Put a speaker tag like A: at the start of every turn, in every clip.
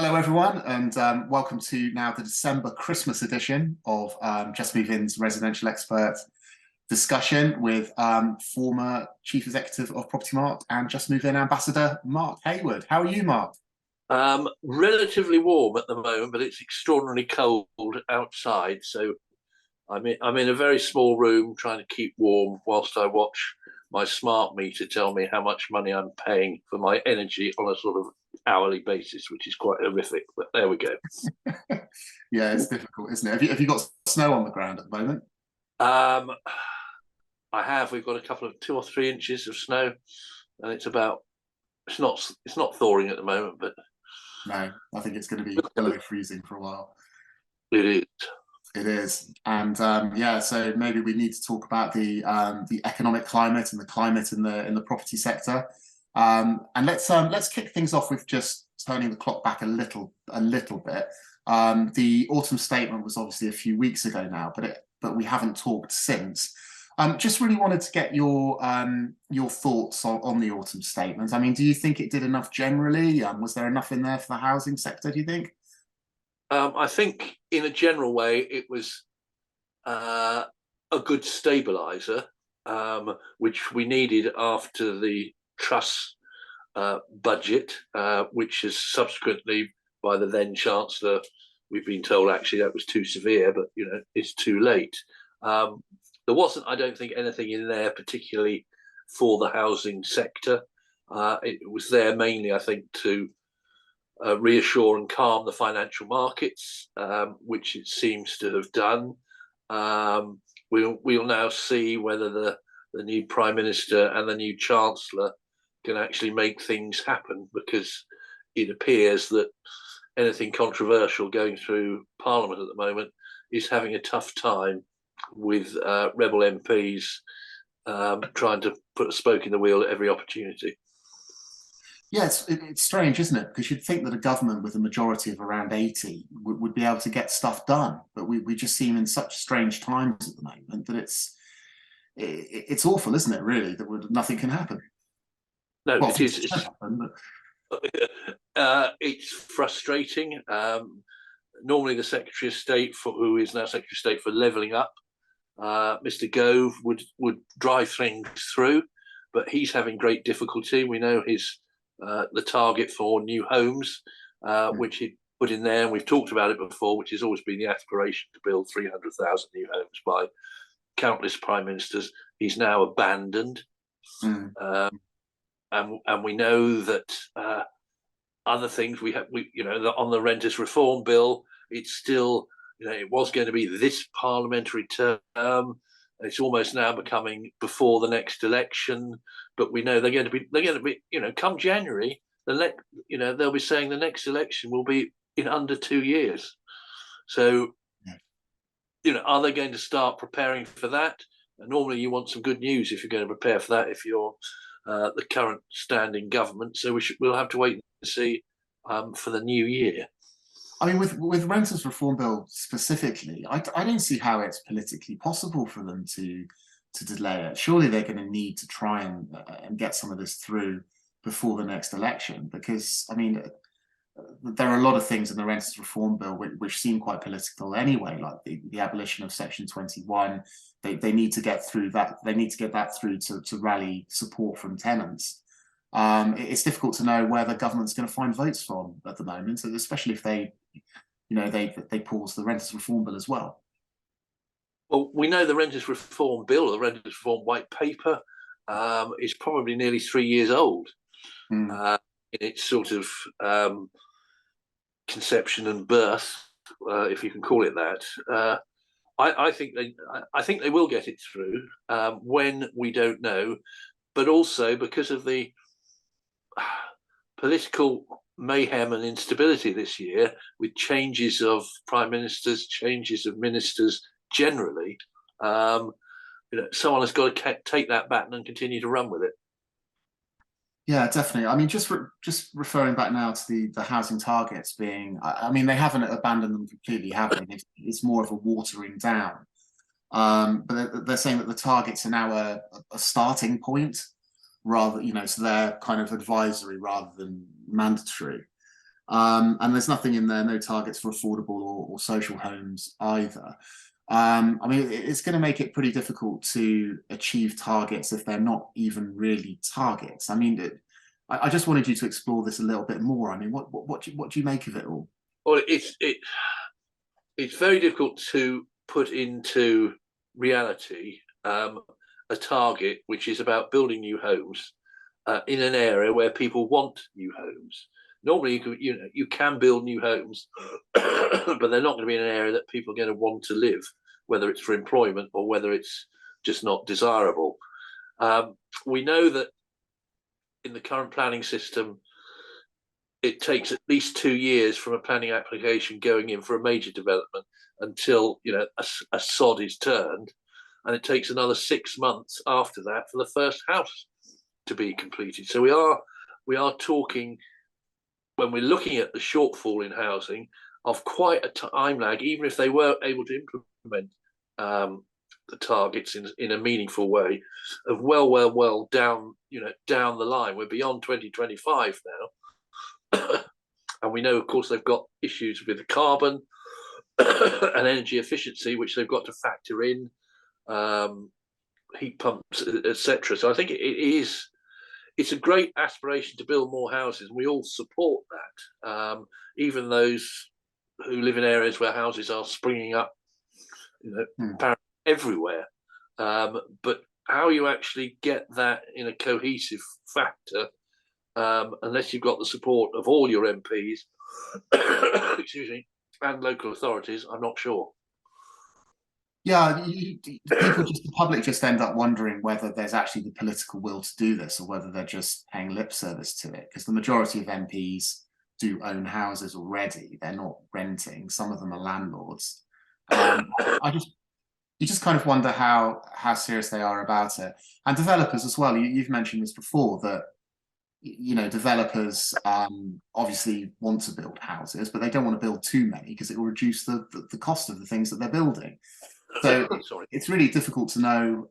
A: Hello, everyone, and welcome to now the December Christmas edition of Just Move In's residential expert discussion with former Chief Executive of Property Mark and Just Move In Ambassador Mark Hayward. How are you, Mark?
B: Relatively warm at the moment, but it's extraordinarily cold outside. So I'm in a very small room trying to keep warm whilst I watch my smart meter tell me how much money I'm paying for my energy on a sort of hourly basis, which is quite horrific. But there we go.
A: Yeah, it's difficult, isn't it? Have you got snow on the ground at the moment?
B: Um, I have. We've got a couple of 2 or 3 inches of snow, and it's not thawing at the moment, but
A: No, I think it's going to be below freezing for a while.
B: it is.
A: It is, and yeah, so maybe we need to talk about the economic climate and the climate in the property sector. And let's kick things off with just turning the clock back a little bit. The autumn statement was obviously a few weeks ago now, but we haven't talked since. Just really wanted to get your thoughts on the autumn statement. I mean, do you think it did enough generally? Was there enough in there for the housing sector, do you think?
B: I think, in a general way, it was a good stabiliser, which we needed after the Truss budget, which is subsequently, by the then Chancellor, we've been told actually that was too severe, but it's too late. There wasn't, I don't think, anything in there particularly for the housing sector. It was there mainly, I think, to reassure and calm the financial markets, which it seems to have done. We'll now see whether the new Prime Minister and the new Chancellor can actually make things happen, because it appears that anything controversial going through Parliament at the moment is having a tough time with rebel MPs trying to put a spoke in the wheel at every opportunity.
A: Yeah, it's strange, isn't it? Because you'd think that a government with a majority of around 80 would be able to get stuff done, but we just seem in such strange times at the moment that it's awful, isn't it? Really, that nothing can happen.
B: No,
A: Well,
B: it is.
A: things can happen,
B: It's frustrating. Normally, the Secretary of State, who is now Secretary of State for Levelling Up, Mr. Gove, would drive things through, but he's having great difficulty. We know the target for new homes, which he put in there, and we've talked about it before, which has always been the aspiration to build 300,000 new homes by countless prime ministers. He's now abandoned. And we know that other things on the renters reform bill, it's still, it was going to be this parliamentary term. It's almost now becoming before the next election, but we know they're going to be, come January, they'll be saying the next election will be in under 2 years. So, are they going to start preparing for that? And normally you want some good news if you're going to prepare for that, if you're the current standing government. So we'll have to wait and see for the new year.
A: I mean, with renters reform bill specifically, I don't see how it's politically possible for them to delay it. Surely they're going to need to try and get some of this through before the next election, because I mean, there are a lot of things in the renters reform bill which seem quite political anyway, like the abolition of Section 21. They need to get through that. They need to get that through to rally support from tenants. It's difficult to know where the government's going to find votes from at the moment, especially if they pause the renters reform bill as well.
B: Well, we know the renters reform bill, the renters reform white paper, is probably nearly 3 years old in its sort of conception and birth, if you can call it that. I think they will get it through. When, we don't know, but also because of the political mayhem and instability this year, with changes of prime ministers, changes of ministers generally, someone has got to take that baton and continue to run with it.
A: Yeah, definitely. I mean, just referring back now to the housing targets being, I mean, they haven't abandoned them completely, have they? It's more of a watering down. But they're saying that the targets are now a starting point, rather, so they're kind of advisory rather than mandatory. And there's nothing in there, no targets for affordable or social homes either. I mean, it's going to make it pretty difficult to achieve targets if they're not even really targets. I mean, I just wanted you to explore this a little bit more. I mean, what do you make of it all?
B: Well, it's very difficult to put into reality a target which is about building new homes in an area where people want new homes. Normally, you can build new homes, but they're not going to be in an area that people are going to want to live, whether it's for employment or whether it's just not desirable. We know that in the current planning system, it takes at least 2 years from a planning application going in for a major development until a sod is turned, and it takes another 6 months after that for the first house to be completed. So we are talking, when we're looking at the shortfall in housing, of quite a time lag, even if they were able to implement the targets in a meaningful way, of well down down the line. We're beyond 2025 now. And we know, of course, they've got issues with the carbon and energy efficiency, which they've got to factor in, heat pumps, etc. So I think it's a great aspiration to build more houses, and we all support that. Even those who live in areas where houses are springing up, apparently everywhere. But how you actually get that in a cohesive factor, unless you've got the support of all your MPs, excuse me, and local authorities, I'm not sure.
A: Yeah, the public just end up wondering whether there's actually the political will to do this, or whether they're just paying lip service to it. Because the majority of MPs do own houses already; they're not renting. Some of them are landlords. You just kind of wonder how serious they are about it, and developers as well. You've mentioned this before, that developers obviously want to build houses, but they don't want to build too many because it will reduce the cost of the things that they're building. So it's really difficult to know,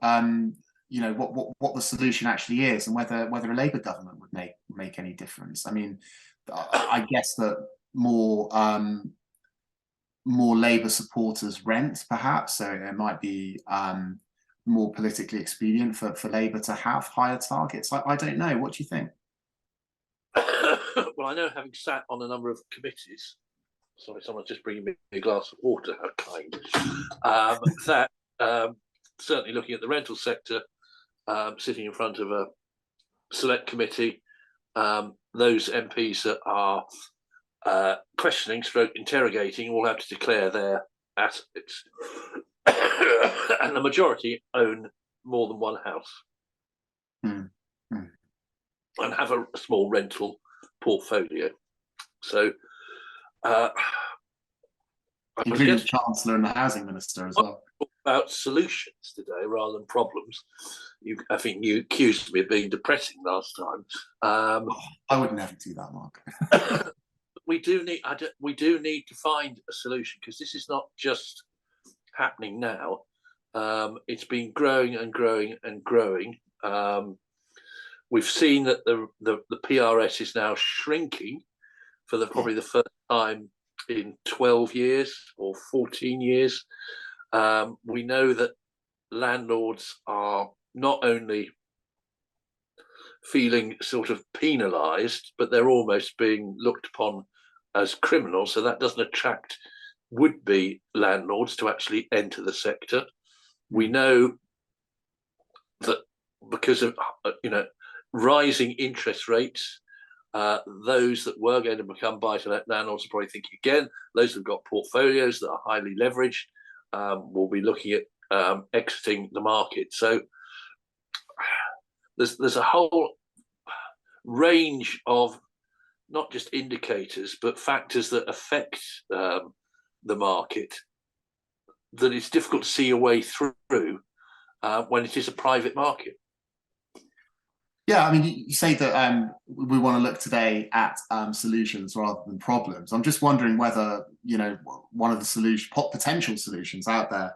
A: what the solution actually is, and whether a Labour government would make any difference. I mean, I guess that more Labour supporters rent, perhaps, so it might be more politically expedient for Labour to have higher targets. I don't know. What do you think?
B: Well, I know, having sat on a number of committees. Sorry, someone's just bringing me a glass of water. How kind. That certainly looking at the rental sector, sitting in front of a select committee, those MPs that are questioning, interrogating, will have to declare their assets, and the majority own more than one house. And have a small rental portfolio. So,
A: including the Chancellor and the Housing Minister as well.
B: About solutions today rather than problems. I think you accused me of being depressing last time.
A: I would never do that, Mark.
B: We do need to find a solution, because this is not just happening now. It's been growing and growing and growing. We've seen that the PRS is now shrinking for probably the first time in 12 years or 14 years. We know that landlords are not only feeling sort of penalised, but they're almost being looked upon as criminals. So that doesn't attract would-be landlords to actually enter the sector. We know that because of rising interest rates, those that were going to become buy-to-let landlords are probably thinking again. Those who've got portfolios that are highly leveraged will be looking at exiting the market. So there's a whole range of not just indicators, but factors that affect the market that it's difficult to see a way through when it is a private market.
A: Yeah, I mean, you say that we want to look today at solutions rather than problems. I'm just wondering whether, one of the potential solutions out there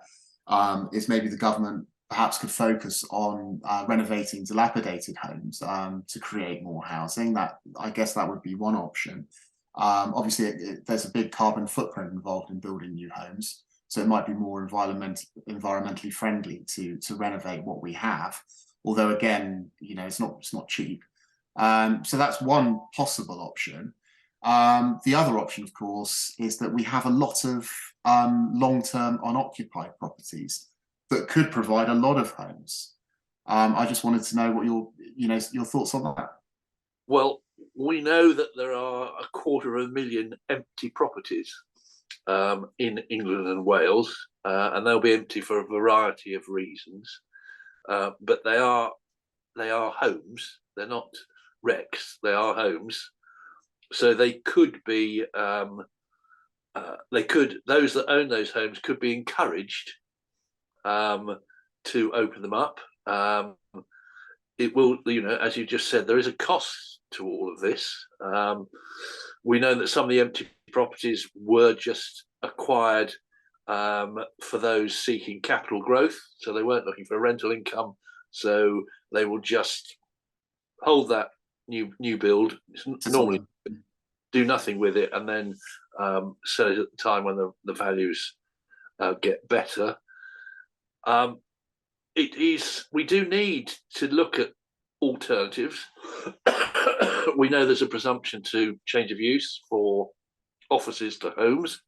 A: is maybe the government perhaps could focus on renovating dilapidated homes to create more housing. I guess that would be one option. Obviously, there's a big carbon footprint involved in building new homes, so it might be more environmentally friendly to renovate what we have. Although again, it's not cheap. So that's one possible option. The other option, of course, is that we have a lot of long-term unoccupied properties that could provide a lot of homes. I just wanted to know what your thoughts on that.
B: Well, we know that there are 250,000 empty properties in England and Wales, and they'll be empty for a variety of reasons. But they are homes. They're not wrecks. They are homes. So they could be. Those that own those homes could be encouraged to open them up. It will, as you just said, there is a cost to all of this. We know that some of the empty properties were just acquired for those seeking capital growth, so they weren't looking for rental income. So they will just hold that new build, normally do nothing with it, and then sell it at the time when the values get better. We do need to look at alternatives. We know there's a presumption to change of use for offices to homes.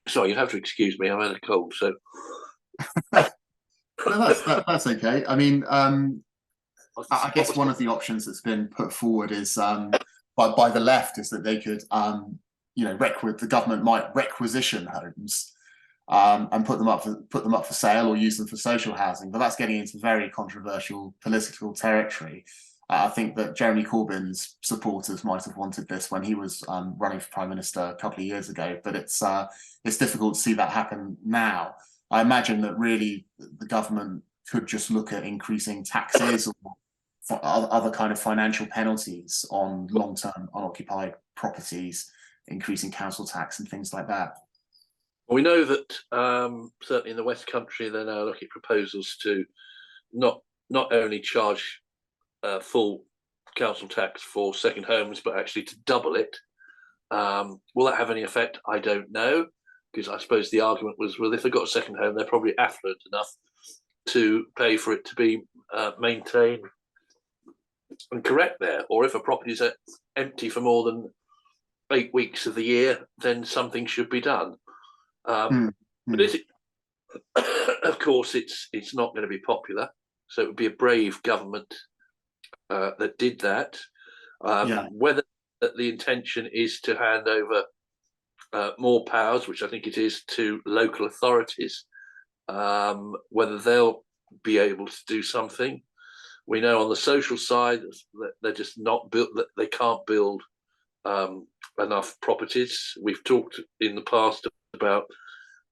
B: Sorry, you have to excuse me. I've had a cold, so.
A: No, that's okay. I mean, I guess one of the options that's been put forward is by the left is that they could, the government might requisition homes and put them up for sale or use them for social housing. But that's getting into very controversial political territory. I think that Jeremy Corbyn's supporters might have wanted this when he was running for Prime Minister a couple of years ago, but it's difficult to see that happen now. I imagine that really the government could just look at increasing taxes or other kind of financial penalties on long-term unoccupied properties, increasing council tax and things like that.
B: We know that certainly in the West Country, they're now looking at proposals to not only charge full council tax for second homes, but actually to double it. Will that have any effect? I don't know, because I suppose the argument was, well, if they've got a second home, they're probably affluent enough to pay for it to be maintained and correct there. Or if a property is empty for more than 8 weeks of the year, then something should be done. But is it? Of course, it's not going to be popular. So it would be a brave government that did that. Whether the intention is to hand over more powers, which I think it is, to local authorities, whether they'll be able to do something. We know on the social side that they're just not built, that they can't build enough properties. We've talked in the past about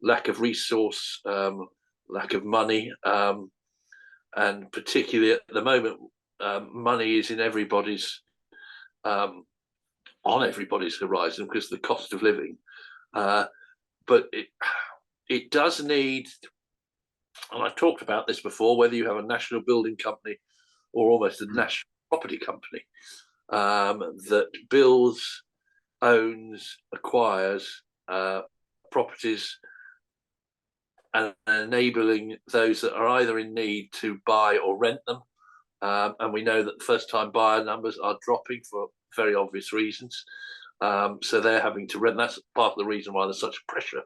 B: lack of resource, lack of money, and particularly at the moment, money is in on everybody's horizon because of the cost of living. But it does need, and I've talked about this before, whether you have a national building company or almost a national property company that builds, owns, acquires properties and enabling those that are either in need to buy or rent them. And we know that first-time buyer numbers are dropping for very obvious reasons. So they're having to rent. That's part of the reason why there's such pressure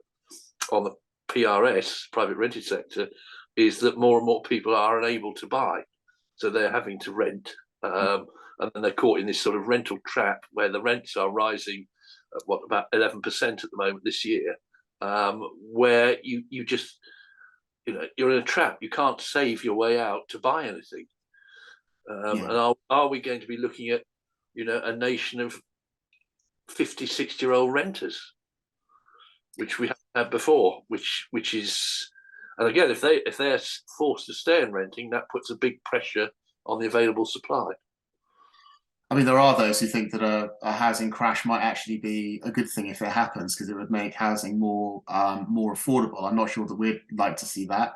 B: on the PRS, private rented sector, is that more and more people are unable to buy. So they're having to rent. And then they're caught in this sort of rental trap where the rents are rising at about 11% at the moment this year, where you just, you're in a trap. You can't save your way out to buy anything. And are we going to be looking at, a nation of 50, 60-year-old renters, which we haven't had before, which is, and again, if they're forced to stay in renting, that puts a big pressure on the available supply.
A: I mean, there are those who think that a housing crash might actually be a good thing if it happens, because it would make housing more affordable. I'm not sure that we'd like to see that.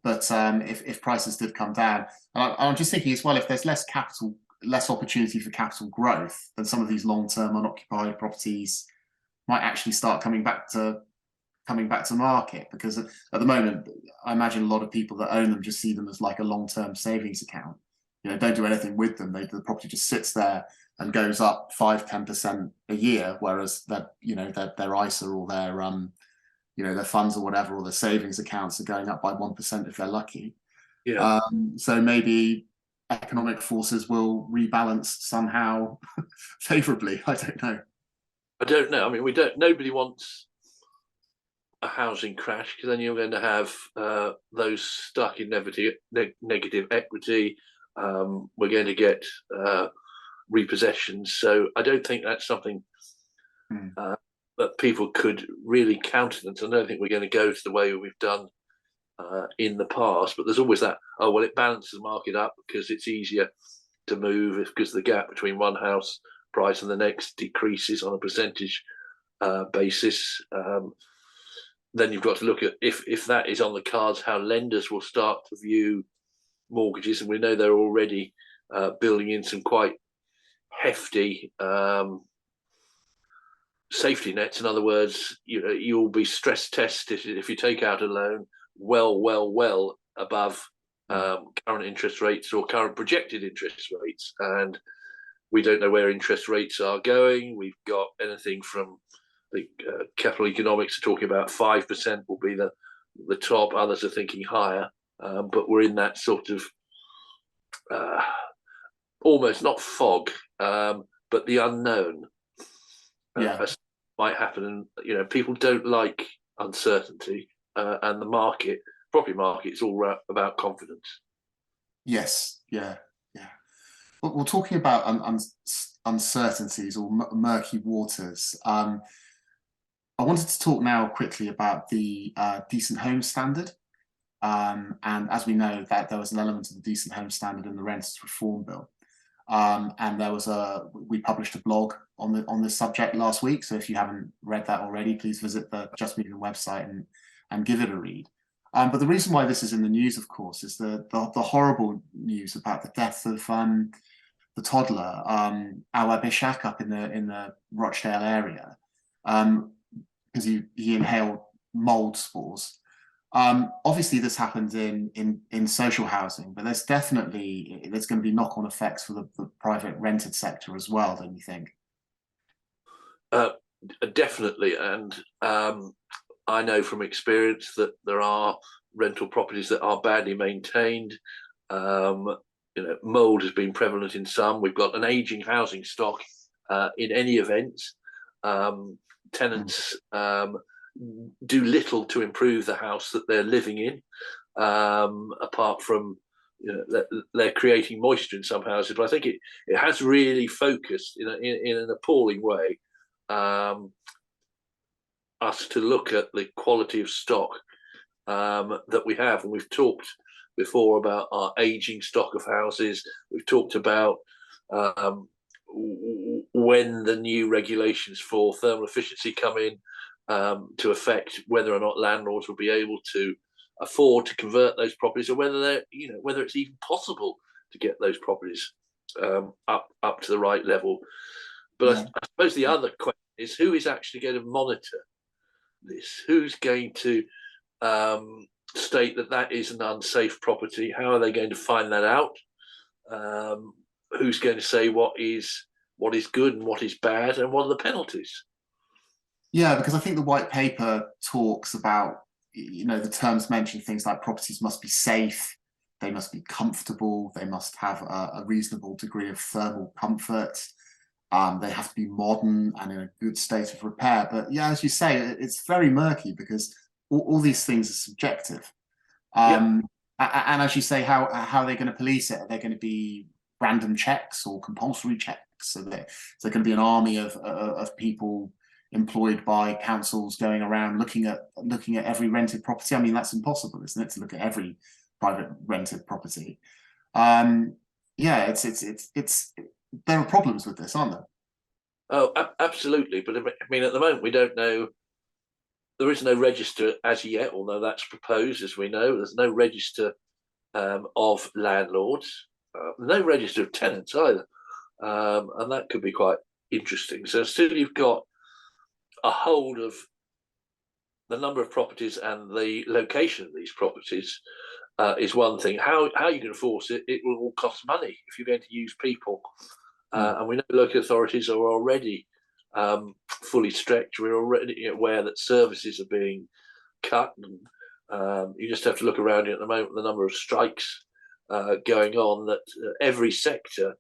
A: But if prices did come down, I'm just thinking as well, if there's less opportunity for capital growth, then some of these long-term unoccupied properties might actually start coming back to market, because at the moment, I imagine a lot of people that own them just see them as like a long-term savings account. Don't do anything with them. The property just sits there and goes up 5-10% a year, whereas their ISA or their funds or whatever, or their savings accounts are going up by 1% if they're lucky.
B: Yeah.
A: So maybe economic forces will rebalance somehow favorably. I don't know.
B: I don't know. I mean, nobody wants a housing crash, because then you're going to have those stuck in negative equity. We're going to get repossessions. So I don't think that's something that people could really countenance. I don't think we're going to go to the way we've done in the past. But there's always that, oh, well, it balances the market up because it's easier to move, because the gap between one house price and the next decreases on a percentage basis. Then you've got to look at, if that is on the cards, how lenders will start to view mortgages. And we know they're already building in some quite hefty safety nets. In other words, you'll be stress tested if you take out a loan well above current interest rates or current projected interest rates. And we don't know where interest rates are going. We've got anything from the capital economics are talking about 5% will be the top. Others are thinking higher, but we're in that sort of almost not fog, but the unknown. Might happen, and people don't like uncertainty, and the property market is all about confidence.
A: Yes, yeah. But we're talking about uncertainties or murky waters. I wanted to talk now quickly about the Decent Home Standard. And as we know, that there was an element of the Decent Home Standard in the Renters Reform Bill. And we published a blog on this subject last week. So if you haven't read that already, please visit the Just Moving website and give it a read. But the reason why this is in the news, of course, is the horrible news about the death of the toddler Awa Bishak up in the Rochdale area, because he inhaled mold spores. Obviously, this happens in social housing, but there's going to be knock-on effects for the private rented sector as well, don't you think?
B: Definitely, and I know from experience that there are rental properties that are badly maintained. Mold has been prevalent in some. We've got an aging housing stock. In any event, tenants do little to improve the house that they're living in, apart from they're creating moisture in some houses. But I think it has really focused in an appalling way us to look at the quality of stock that we have. And we've talked before about our aging stock of houses. We've talked about when the new regulations for thermal efficiency come in to affect whether or not landlords will be able to afford to convert those properties, or whether it's even possible to get those properties up to the right level. But I suppose the other question is, who is actually going to monitor this? Who's going to state that is an unsafe property? How are they going to find that out? Who's going to say what is good and what is bad, and what are the penalties?
A: Yeah, because I think the white paper talks about, the terms mention things like properties must be safe, they must be comfortable, they must have a reasonable degree of thermal comfort, they have to be modern and in a good state of repair. But yeah, as you say, it's very murky because all these things are subjective. And as you say, how are they going to police it? Are they going to be random checks or compulsory checks? So there's going to be an army of people employed by councils going around looking at every rented property? I mean, that's impossible, isn't it, to look at every private rented property? It's there are problems with this, aren't there?
B: Oh, absolutely. But I mean, at the moment, we don't know there is no register as yet, although that's proposed, as we know. There's no register of landlords, no register of tenants either, and that could be quite interesting. So still, you've got a hold of the number of properties and the location of these properties is one thing. How you can enforce it, it will all cost money if you're going to use people. And we know local authorities are already fully stretched. We're already aware that services are being cut. And, you just have to look around you at the moment, the number of strikes going on, that every sector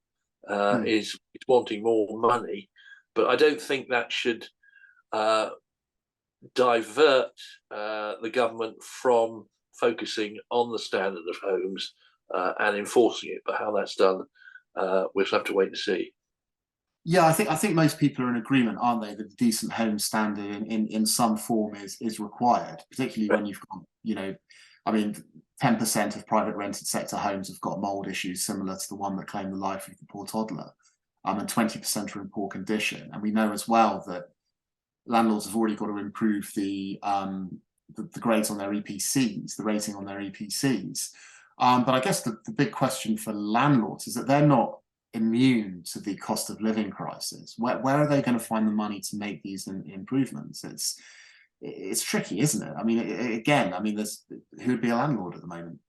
B: is wanting more money. But I don't think that should divert the government from focusing on the standard of homes and enforcing it. But how that's done, we'll have to wait and see.
A: Yeah, I think most people are in agreement, aren't they, that a decent home standard in some form is required, particularly when you've got, you know, I mean, 10% of private rented sector homes have got mold issues similar to the one that claimed the life of the poor toddler, and 20% are in poor condition. And we know as well that landlords have already got to improve the grades on their EPCs, the rating on their EPCs. But I guess the big question for landlords is that they're not immune to the cost of living crisis. Where are they going to find the money to make these improvements? It's tricky, isn't it? I mean, again, I mean, who would be a landlord at the moment?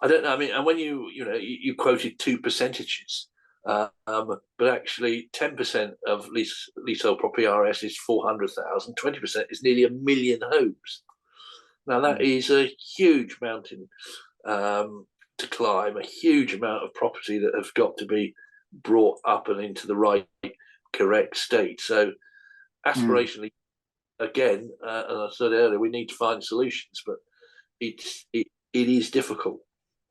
B: I don't know. I mean, and when you you quoted 2%, but actually 10% of leasehold property RS is 400,000. 20% is nearly 1 million homes. Now that is a huge mountain to climb, a huge amount of property that have got to be brought up and into the right, correct state. So aspirationally, again, as I said earlier, we need to find solutions, but it is difficult.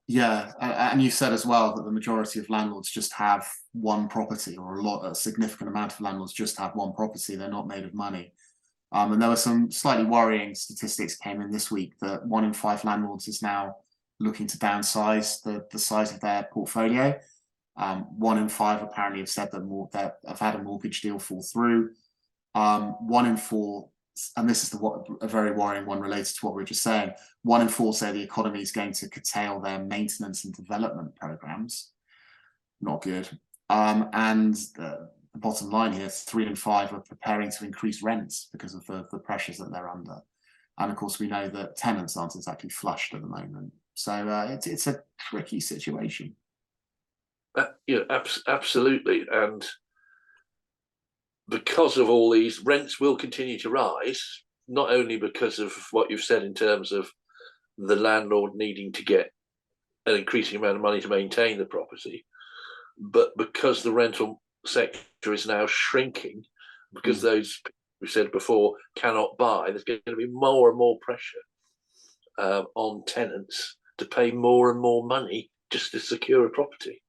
A: Yeah, and you said as well that the majority of landlords just have one property, or a significant amount of landlords just have one property. They're not made of money. And there were some slightly worrying statistics came in this week that 1 in 5 landlords is now looking to downsize the size of their portfolio. 1 in 5 apparently have said that have had a mortgage deal fall through. 1 in 4, and this is a very worrying one related to what we were just saying, 1 in 4 say the economy is going to curtail their maintenance and development programs. Not good. And the bottom line here, 3 in 5 are preparing to increase rents because of the pressures that they're under. And of course, we know that tenants aren't exactly flushed at the moment. So it's a tricky situation.
B: Yeah, absolutely. And because of all these, rents will continue to rise, not only because of what you've said in terms of the landlord needing to get an increasing amount of money to maintain the property, but because the rental sector is now shrinking, because those we said before cannot buy, there's going to be more and more pressure on tenants to pay more and more money just to secure a property.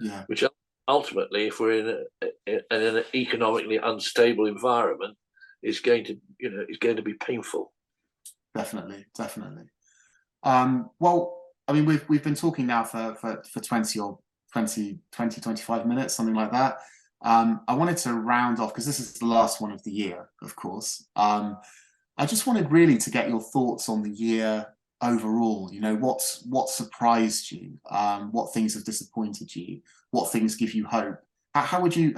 A: Yeah.
B: Which ultimately, if we're in an economically unstable environment, is going to be painful.
A: Definitely. Well, I mean, we've been talking now for 25 minutes, something like that. I wanted to round off, because this is the last one of the year, of course. I just wanted really to get your thoughts on the year overall. You know, what surprised you? What things have disappointed you? What things give you hope? How would you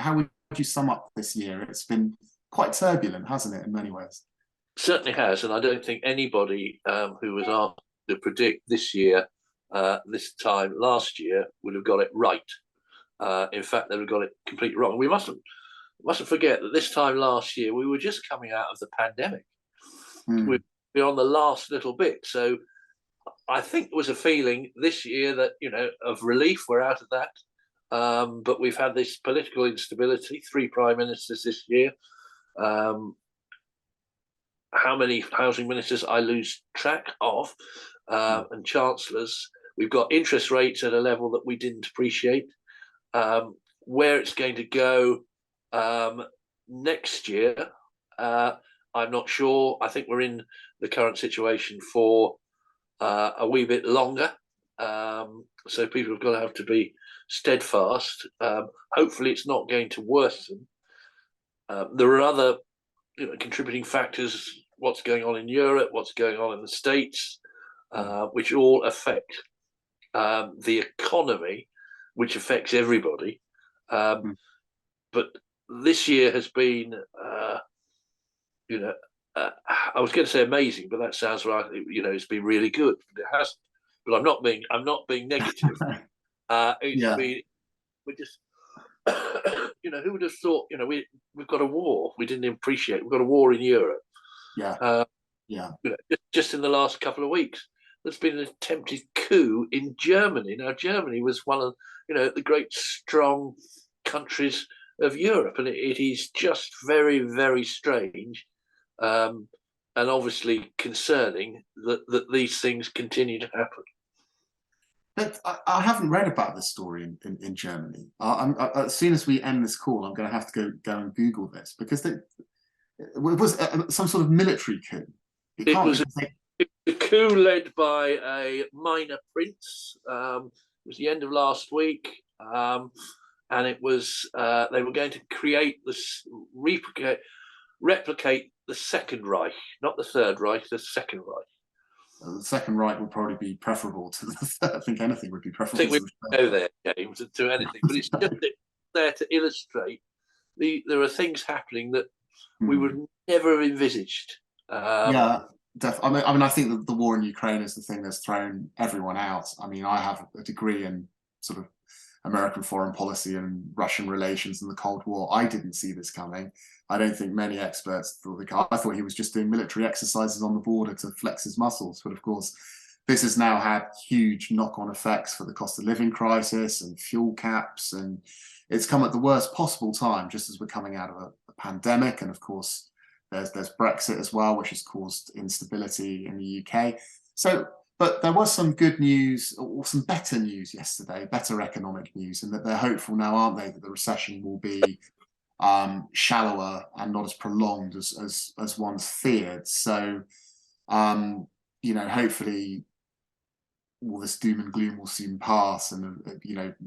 A: sum up this year? It's been quite turbulent, hasn't it, in many ways?
B: Certainly has, and I don't think anybody who was asked to predict this year, this time last year, would have got it right. In fact, they would have got it completely wrong. We mustn't forget that this time last year we were just coming out of the pandemic. We're on the last little bit, so I think there was a feeling this year that, of relief. We're out of that, but we've had this political instability. 3 prime ministers this year. How many housing ministers I lose track of, and chancellors. We've got interest rates at a level that we didn't appreciate. Where it's going to go next year, I'm not sure. I think we're in the current situation for a wee bit longer. So people have got to have to be steadfast. Hopefully it's not going to worsen. There are other contributing factors what's going on in Europe, what's going on in the States, which all affect the economy, which affects everybody. But this year has been, I was going to say amazing, but that sounds right. It's been really good. It has, but I'm not being negative. We just, who would have thought? We've got a war. We didn't appreciate. We've got a war in Europe. Just in the last couple of weeks, there's been an attempted coup in Germany. Now, Germany was one of the great strong countries of Europe, and it is just very, very strange, and obviously concerning that these things continue to happen.
A: But I haven't read about this story in Germany. As soon as we end this call, I'm going to have to go and Google this, because it was some sort of military coup.
B: It was a coup led by a minor prince. It was the end of last week, and it was they were going to create this replicate the Second Reich, not the Third Reich, the Second Reich.
A: The Second Reich would probably be preferable to the third. I think anything would be preferable.
B: I think we go there, James, to anything, but it's just there to illustrate there are things happening that we would never have envisaged.
A: I think that the war in Ukraine is the thing that's thrown everyone out. I mean, I have a degree in sort of American foreign policy and Russian relations and the Cold War. I didn't see this coming. I don't think many experts thought. I thought he was just doing military exercises on the border to flex his muscles. But of course, this has now had huge knock-on effects for the cost of living crisis and fuel caps, and it's come at the worst possible time, just as we're coming out of a pandemic. And of course, there's Brexit as well, which has caused instability in the UK. But there was some good news, or some better news yesterday, better economic news, and that they're hopeful now, aren't they, that the recession will be shallower and not as prolonged as once feared. So, hopefully all this doom and gloom will soon pass, and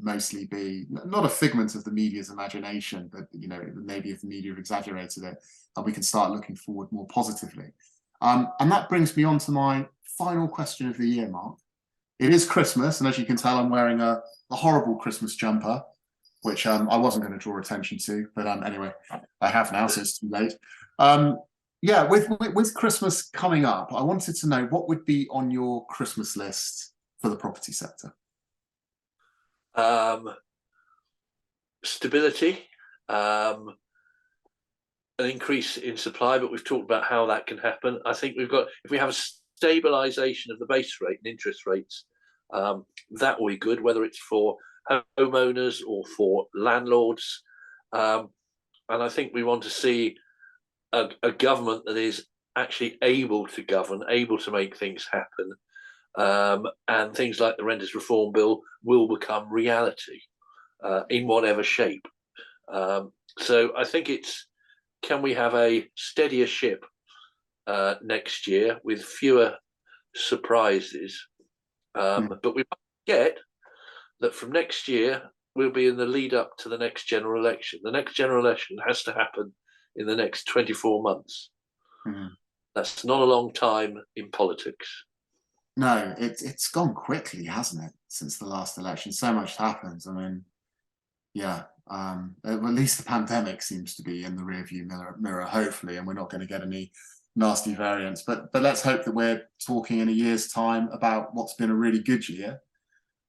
A: mostly be not a figment of the media's imagination, but maybe if the media have exaggerated it, and we can start looking forward more positively. And that brings me on to my final question of the year, Mark. It is Christmas, and as you can tell, I'm wearing a horrible Christmas jumper, which I wasn't going to draw attention to, but anyway, I have now, so it's too late. With Christmas coming up, I wanted to know what would be on your Christmas list for the property sector.
B: Stability, an increase in supply, but we've talked about how that can happen. I think if we have a stabilisation of the base rate and interest rates, that will be good, whether it's for homeowners or for landlords. And I think we want to see a government that is actually able to govern, able to make things happen. And things like the Renters Reform Bill will become reality in whatever shape. So I think can we have a steadier ship next year with fewer surprises? But we might get that from next year, we'll be in the lead up to the next general election. The next general election has to happen in the next 24 months. That's not a long time in politics.
A: No, it's gone quickly, hasn't it, since the last election? So much happens. I mean, at least the pandemic seems to be in the rearview mirror, hopefully, and we're not going to get any nasty variants. But let's hope that we're talking in a year's time about what's been a really good year,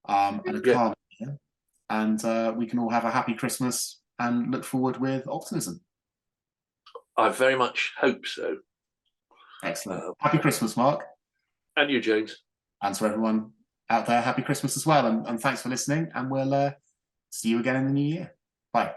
A: and a calm year, and we can all have a happy Christmas and look forward with optimism.
B: I very much hope so.
A: Excellent. Happy Christmas, Mark.
B: And you, James.
A: And to everyone out there, happy Christmas as well. And thanks for listening. And we'll see you again in the new year. Bye.